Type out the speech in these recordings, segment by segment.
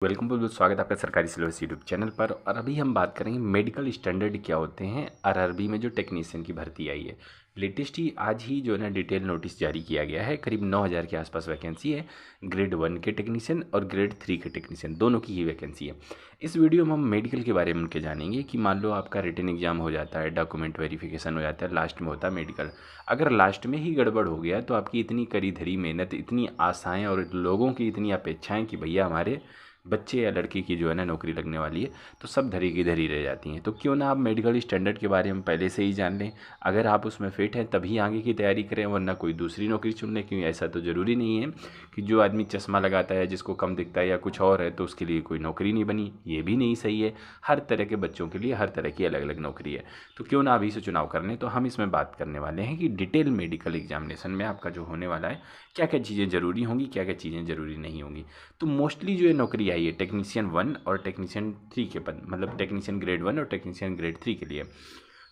Welcome बहुत बहुत स्वागत है आपका सरकारी सिलेबस यूट्यूब चैनल पर। और अभी हम बात करेंगे मेडिकल स्टैंडर्ड क्या होते हैं आरआरबी में जो टेक्नीशियन की भर्ती आई है। लेटेस्ट ही आज ही जो है ना डिटेल नोटिस जारी किया गया है। करीब 9,000 के आसपास वैकेंसी है। ग्रेड 1 के टेक्नीशियन और ग्रेड 3 के टेक्नीशियन दोनों की ही वैकेंसी है। इस वीडियो में हम मेडिकल के बारे में उनके जानेंगे कि मान लो आपका रिटन एग्जाम हो जाता है, डॉक्यूमेंट वेरिफिकेशन हो जाता है, लास्ट में होता है मेडिकल। अगर लास्ट में ही गड़बड़ हो गया तो आपकी इतनी करी धरी मेहनत, इतनी आशाएँ और लोगों की इतनी अपेक्षाएँ कि भैया हमारे बच्चे या लड़की की जो है ना नौकरी लगने वाली है, तो सब धरी की धरी रह जाती हैं। तो क्यों ना आप मेडिकल स्टैंडर्ड के बारे में पहले से ही जान लें। अगर आप उसमें फिट हैं तभी आगे की तैयारी करें, वरना कोई दूसरी नौकरी चुन लें। क्योंकि ऐसा तो ज़रूरी नहीं है कि जो आदमी चश्मा लगाता है, जिसको कम दिखता है या कुछ और है, तो उसके लिए कोई नौकरी नहीं बनी। ये भी नहीं सही है। हर तरह के बच्चों के लिए हर तरह की अलग अलग नौकरी है। तो क्यों ना अभी से चुनाव कर लें। तो हम इसमें बात करने वाले हैं कि डिटेल मेडिकल एग्जामिनेशन में आपका जो होने वाला है, क्या क्या चीज़ें ज़रूरी होंगी, क्या क्या चीज़ें ज़रूरी नहीं होंगी। तो मोस्टली जो ये नौकरी आई है टेक्नीशियन 1 और टेक्नीशियन 3 के पद, मतलब टेक्नीशियन ग्रेड 1 और टेक्नीशियन ग्रेड 3 के लिए।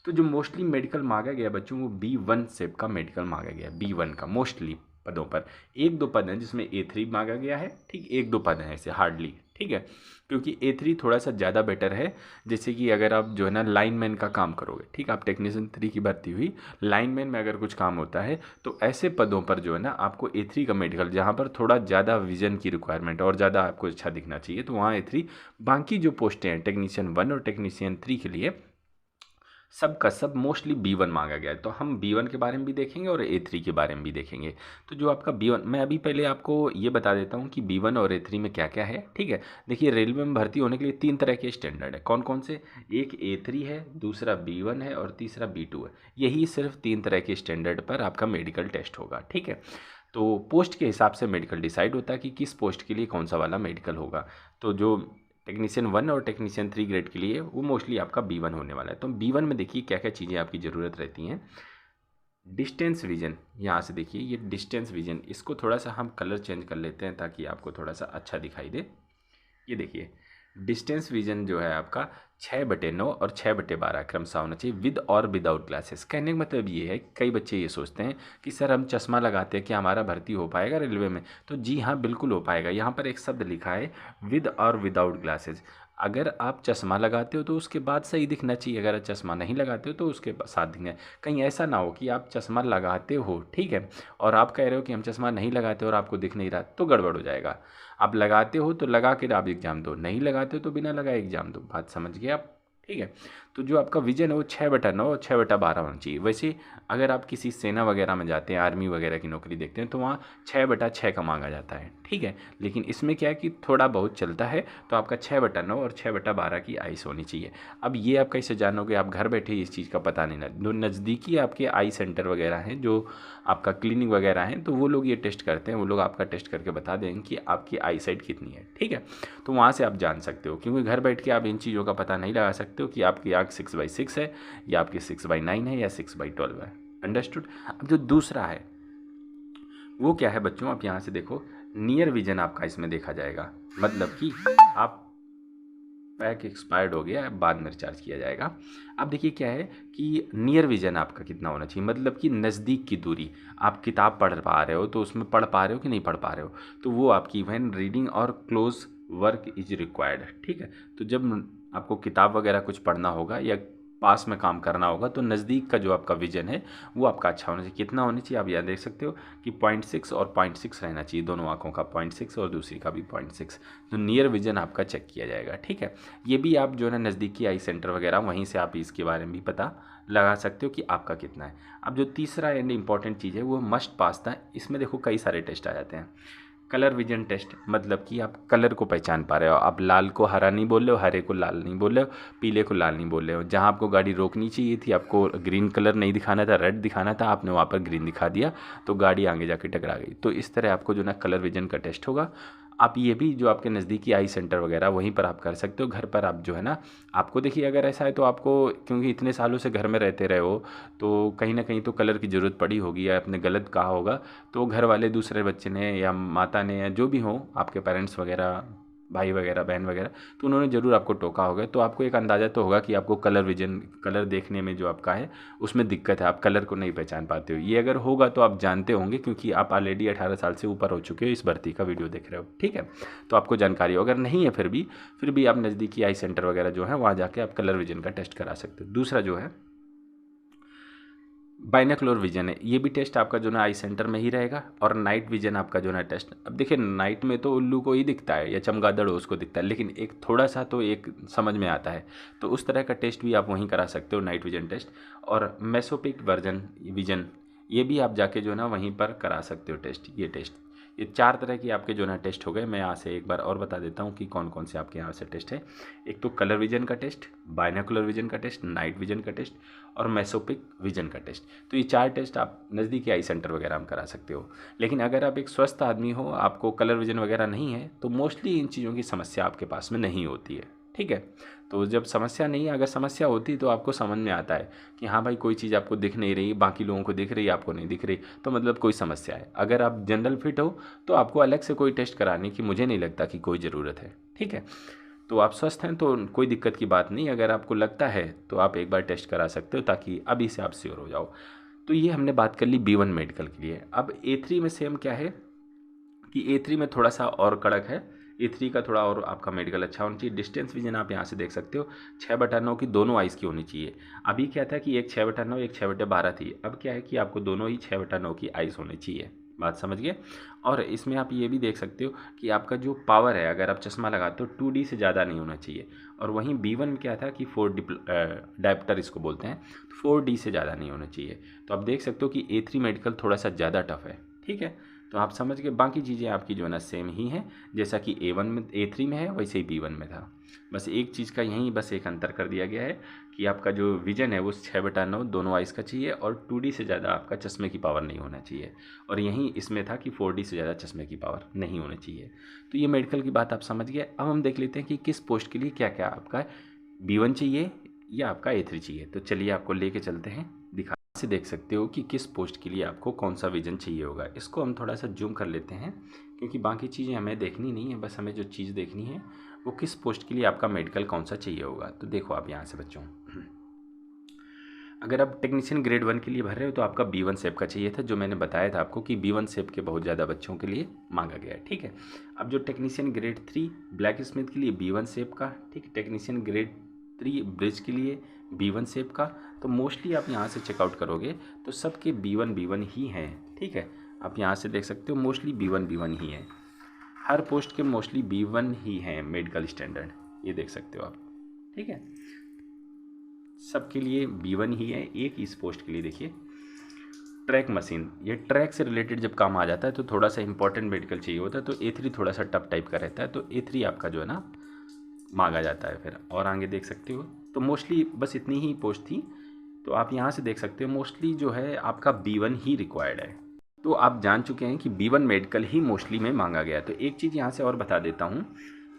तो जो मोस्टली मेडिकल मांगा गया बच्चों, वो B1 सेप का मेडिकल मांगा गया है। B1 का मोस्टली पदों पर एक दो पद हैं जिसमें A3 मांगा गया है। ठीक, एक दो पद हैं ऐसे हार्डली। ठीक है, क्योंकि A3 थोड़ा सा ज़्यादा बेटर है। जैसे कि अगर आप जो है ना लाइनमैन का काम करोगे, ठीक, आप टेक्नीशियन 3 की भर्ती हुई, लाइनमैन में अगर कुछ काम होता है तो ऐसे पदों पर जो है ना आपको A3 का मेडिकल, जहाँ पर थोड़ा ज़्यादा विजन की रिक्वायरमेंट और ज़्यादा आपको अच्छा दिखना चाहिए, तो वहाँ A3। बाकी जो पोस्टें हैं टेक्नीशियन 1 और टेक्नीशियन 3 के लिए, सब का सब मोस्टली B1 मांगा गया है। तो हम B1 के बारे में भी देखेंगे और A3 के बारे में भी देखेंगे। तो जो आपका B1, मैं अभी पहले आपको ये बता देता हूँ कि B1 और A3 में क्या क्या है। ठीक है, देखिए रेलवे में भर्ती होने के लिए 3 तरह के स्टैंडर्ड है। कौन कौन से? एक A3 है, दूसरा B1 है और तीसरा B2 है। यही सिर्फ 3 तरह के स्टैंडर्ड पर आपका मेडिकल टेस्ट होगा। ठीक है, तो पोस्ट के हिसाब से मेडिकल डिसाइड होता है कि किस पोस्ट के लिए कौन सा वाला मेडिकल होगा। तो जो टेक्नीशियन 1 और टेक्नीशियन 3 ग्रेड के लिए वो मोस्टली आपका B1 होने वाला है। तो B1 में देखिए क्या क्या चीज़ें आपकी ज़रूरत रहती हैं। डिस्टेंस विजन, यहाँ से देखिए ये डिस्टेंस विजन, इसको थोड़ा सा हम कलर चेंज कर लेते हैं ताकि आपको थोड़ा सा अच्छा दिखाई दे। ये देखिए डिस्टेंस विजन जो है आपका 6/9 और 6/12 क्रमशः होना चाहिए, विद और विदाउट ग्लासेस। कहने का मतलब ये है, कई बच्चे ये सोचते हैं कि सर हम चश्मा लगाते हैं, क्या हमारा भर्ती हो पाएगा रेलवे में? तो जी हाँ, बिल्कुल हो पाएगा। यहाँ पर एक शब्द लिखा है विद और विदाउट ग्लासेस। अगर आप चश्मा लगाते हो तो उसके बाद सही दिखना चाहिए, अगर आप चश्मा नहीं लगाते हो तो उसके साथ दिखना है। कहीं ऐसा ना हो कि आप चश्मा लगाते हो, ठीक है, और आप कह रहे हो कि हम चश्मा नहीं लगाते और आपको दिख नहीं रहा, तो गड़बड़ हो जाएगा। आप लगाते हो तो लगा के आप एग्ज़ाम दो, नहीं लगाते हो तो बिना लगाए एग्ज़ाम दो। बात समझ गए आप? ठीक है, तो जो आपका विजन है वो 6/9 और 6/12 होना चाहिए। वैसे अगर आप किसी सेना वगैरह में जाते हैं, आर्मी वगैरह की नौकरी देखते हैं, तो वहाँ 6/6 का मांगा जाता है। ठीक है, लेकिन इसमें क्या है कि थोड़ा बहुत चलता है, तो आपका 6/9 और 6/12 की आइस होनी चाहिए। अब ये आप कैसे जानोगे? आप घर बैठे इस चीज़ का पता नहीं ना, जो नज़दीकी आपके आई सेंटर वगैरह हैं, जो आपका क्लिनिक वगैरह हैं, तो वो लोग ये टेस्ट करते हैं। वो लोग आपका टेस्ट करके बता देंगे कि आपकी आई साइट कितनी है। ठीक है, तो वहाँ से आप जान सकते हो, क्योंकि घर बैठ के आप इन चीज़ों का पता नहीं लगा सकते हो कि आपकी आँख 6/6 है या आपकी 6/9 है या 6/12 है। अंडरस्टूड? अब जो दूसरा है वो क्या है बच्चों, आप यहाँ से देखो, नियर विजन आपका इसमें देखा जाएगा। मतलब कि आप पैक एक्सपायर्ड हो गया, बाद में रिचार्ज किया जाएगा। अब देखिए क्या है कि नियर विजन आपका कितना होना चाहिए, मतलब कि नज़दीक की दूरी। आप किताब पढ़ पा रहे हो तो उसमें पढ़ पा रहे हो कि नहीं पढ़ पा रहे हो, तो वो आपकी वैन रीडिंग और क्लोज वर्क इज रिक्वायर्ड। ठीक है, तो जब आपको किताब वगैरह कुछ पढ़ना होगा या पास में काम करना होगा, तो नज़दीक का जो आपका विजन है वो आपका अच्छा होना चाहिए। कितना होना चाहिए आप यहाँ देख सकते हो कि 0.6 और 0.6 रहना चाहिए, दोनों आँखों का 0.6 और दूसरी का भी 0.6। तो नियर विजन आपका चेक किया जाएगा। ठीक है, ये भी आप जो है नज़दीकी आई सेंटर वगैरह, वहीं से आप इसके बारे में भी पता लगा सकते हो कि आपका कितना है। अब जो तीसरा एंड इम्पॉर्टेंट चीज़ है वो मस्ट पास था। इसमें देखो कई सारे टेस्ट आ जाते हैं। कलर विजन टेस्ट, मतलब कि आप कलर को पहचान पा रहे हो। आप लाल को हरा नहीं बोल रहे हो, हरे को लाल नहीं बोल रहे हो, पीले को लाल नहीं बोल रहे हो। जहाँ आपको गाड़ी रोकनी चाहिए थी, आपको ग्रीन कलर नहीं दिखाना था, रेड दिखाना था, आपने वहाँ पर ग्रीन दिखा दिया, तो गाड़ी आगे जाके टकरा गई। तो इस तरह आपको जो ना कलर विजन का टेस्ट होगा। आप ये भी जो आपके नज़दीकी आई सेंटर वगैरह वहीं पर आप कर सकते हो। घर पर आप जो है ना, आपको देखिए अगर ऐसा है तो आपको, क्योंकि इतने सालों से घर में रहते रहे हो, तो कहीं ना कहीं तो कलर की ज़रूरत पड़ी होगी या आपने गलत कहा होगा, तो घर वाले दूसरे बच्चे ने या माता ने या जो भी हो आपके पेरेंट्स वगैरह भाई वगैरह बहन वगैरह, तो उन्होंने ज़रूर आपको टोका होगा। तो आपको एक अंदाज़ा तो होगा कि आपको कलर देखने में जो आपका है उसमें दिक्कत है, आप कलर को नहीं पहचान पाते हो। ये अगर होगा तो आप जानते होंगे, क्योंकि आप ऑलरेडी 18 साल से ऊपर हो चुके हो, इस भर्ती का वीडियो देख रहे हो, ठीक है। तो आपको जानकारी हो। अगर नहीं है फिर भी आप नज़दीकी आई सेंटर वगैरह जो है वहाँ जाके आप कलर विजन का टेस्ट करा सकते हो। दूसरा जो है बाइनोकुलर विजन है, ये भी टेस्ट आपका जो ना आई सेंटर में ही रहेगा। और नाइट विजन आपका जो ना टेस्ट, अब देखिए नाइट में तो उल्लू को ही दिखता है या चमगादड़ हो उसको दिखता है, लेकिन एक थोड़ा सा तो एक समझ में आता है, तो उस तरह का टेस्ट भी आप वहीं करा सकते हो, नाइट विजन टेस्ट। और मेसोपिक विजन ये भी आप जाके जो ना वहीं पर करा सकते हो टेस्ट। ये 4 तरह की आपके जो ना टेस्ट हो गए। मैं यहाँ से एक बार और बता देता हूँ कि कौन कौन से आपके यहाँ से टेस्ट है। एक तो कलर विजन का टेस्ट, बाइनोकुलर विजन का टेस्ट, नाइट विजन का टेस्ट और मेसोपिक विजन का टेस्ट। तो ये 4 टेस्ट आप नज़दीकी आई सेंटर वगैरह में करा सकते हो। लेकिन अगर आप एक स्वस्थ आदमी हो, आपको कलर विजन वगैरह नहीं है, तो मोस्टली इन चीज़ों की समस्या आपके पास में नहीं होती है, ठीक है। तो जब समस्या नहीं है, अगर समस्या होती तो आपको समझ में आता है कि हाँ भाई कोई चीज़ आपको दिख नहीं रही, बाकी लोगों को दिख रही है, आपको नहीं दिख रही, तो मतलब कोई समस्या है। अगर आप जनरल फिट हो तो आपको अलग से कोई टेस्ट कराने की मुझे नहीं लगता कि कोई ज़रूरत है, ठीक है। तो आप स्वस्थ हैं तो कोई दिक्कत की बात नहीं। अगर आपको लगता है तो आप एक बार टेस्ट करा सकते हो, ताकि अभी से आप श्योर हो जाओ। तो ये हमने बात कर ली B1 मेडिकल के लिए। अब A3 में सेम क्या है कि A3 में थोड़ा सा और कड़क है। A3 का थोड़ा और आपका मेडिकल अच्छा होना चाहिए। डिस्टेंस विजन आप यहाँ से देख सकते हो, 6/9 की दोनों आइज़ की होनी चाहिए। अभी क्या था कि एक 6/9 एक 6/12 थी, अब क्या है कि आपको दोनों ही 6/9 की आइज़ होनी चाहिए। बात समझ गए। और इसमें आप ये भी देख सकते हो कि आपका जो पावर है, अगर आप चश्मा लगाते हो 2D से ज़्यादा नहीं होना चाहिए। और वहीं B1 में क्या था कि 4D डायप्टर इसको बोलते हैं, तो 4D से ज़्यादा नहीं होना चाहिए। तो आप देख सकते हो कि A3 मेडिकल थोड़ा सा ज़्यादा टफ है, ठीक है। तो आप समझ के बाकी चीज़ें आपकी जो है ना सेम ही हैं, जैसा कि A1 में A3 में है वैसे ही B1 में था। बस एक चीज़ का यहीं बस एक अंतर कर दिया गया है कि आपका जो विजन है वो 6/9 दोनों आइज़ का चाहिए, और 2D से ज़्यादा आपका चश्मे की पावर नहीं होना चाहिए। और यहीं इसमें था कि 4D से ज़्यादा चश्मे की पावर नहीं होनी चाहिए। तो ये मेडिकल की बात आप समझ गए। अब हम देख लेते हैं कि किस पोस्ट के लिए क्या क्या आपका B1 चाहिए या आपका A3 चाहिए। तो चलिए आपको लेके चलते हैं, दिखा से देख सकते हो कि किस पोस्ट के लिए आपको कौन सा विजन चाहिए होगा। इसको हम थोड़ा सा जूम कर लेते हैं, क्योंकि बाकी चीज़ें हमें देखनी नहीं है, बस हमें जो चीज़ देखनी है वो किस पोस्ट के लिए आपका मेडिकल कौन सा चाहिए होगा। तो देखो आप यहाँ से बच्चों, अगर आप टेक्नीशियन ग्रेड 1 के लिए भर रहे हो तो आपका B1 शेप का चाहिए था, जो मैंने बताया था आपको कि B1 शेप के बहुत ज़्यादा बच्चों के लिए मांगा गया है, ठीक है। अब जो टेक्नीशियन ग्रेड 3 ब्लैक स्मिथ के लिए B1 शेप का, ठीक है। टेक्नीशियन ग्रेड 3 ब्रिज के लिए B1 शेप का। तो मोस्टली आप यहाँ से चेकआउट करोगे तो सबके B1 ही हैं, ठीक है। आप यहाँ से देख सकते हो मोस्टली B1 ही है, हर पोस्ट के मोस्टली B1 ही हैं मेडिकल स्टैंडर्ड, ये देख सकते हो आप, ठीक है। सबके लिए B1 ही है। एक इस पोस्ट के लिए देखिए ट्रैक मशीन, ये ट्रैक से रिलेटेड जब काम आ जाता है तो थोड़ा सा इंपॉर्टेंट मेडिकल चाहिए होता है, तो A3 थोड़ा सा टफ टाइप का रहता है, तो A3 आपका जो है ना मांगा जाता है। फिर और आगे देख सकते हो, तो मोस्टली बस इतनी ही पोस्ट थी। तो आप यहाँ से देख सकते हो मोस्टली जो है आपका B1 ही रिक्वायर्ड है। तो आप जान चुके हैं कि B1 मेडिकल ही मोस्टली में मांगा गया। तो एक चीज़ यहाँ से और बता देता हूँ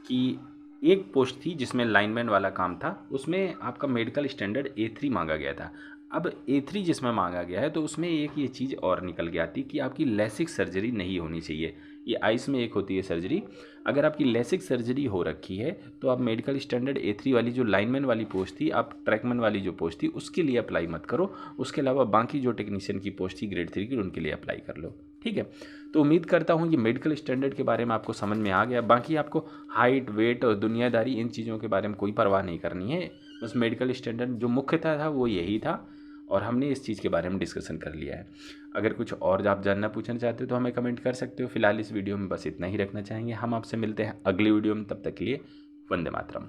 कि एक पोस्ट थी जिसमें लाइनमैन वाला काम था, उसमें आपका मेडिकल स्टैंडर्ड A3 मांगा गया था। अब A3 जिसमें मांगा गया है तो उसमें एक ये चीज़ और निकल के आती कि आपकी लेसिक सर्जरी नहीं होनी चाहिए। ये आइस में एक होती है सर्जरी, अगर आपकी लेसिक सर्जरी हो रखी है तो आप मेडिकल स्टैंडर्ड A3 वाली जो लाइनमैन वाली पोस्ट थी, आप ट्रैकमैन वाली जो पोस्ट थी उसके लिए अप्लाई मत करो। उसके अलावा बाकी जो टेक्नीशियन की पोस्ट थी ग्रेड 3 की, उनके लिए अप्लाई कर लो, ठीक है। तो उम्मीद करता हूँ ये मेडिकल स्टैंडर्ड के बारे में आपको समझ में आ गया। बाकी आपको हाइट, वेट और दुनियादारी इन चीज़ों के बारे में कोई परवाह नहीं करनी है। बस मेडिकल स्टैंडर्ड जो मुख्यतः था वो यही था, और हमने इस चीज़ के बारे में डिस्कशन कर लिया है। अगर कुछ और आप जानना पूछना चाहते हो तो हमें कमेंट कर सकते हो। फिलहाल इस वीडियो में बस इतना ही रखना चाहेंगे। हम आपसे मिलते हैं अगली वीडियो में, तब तक के लिए वंदे मातरम।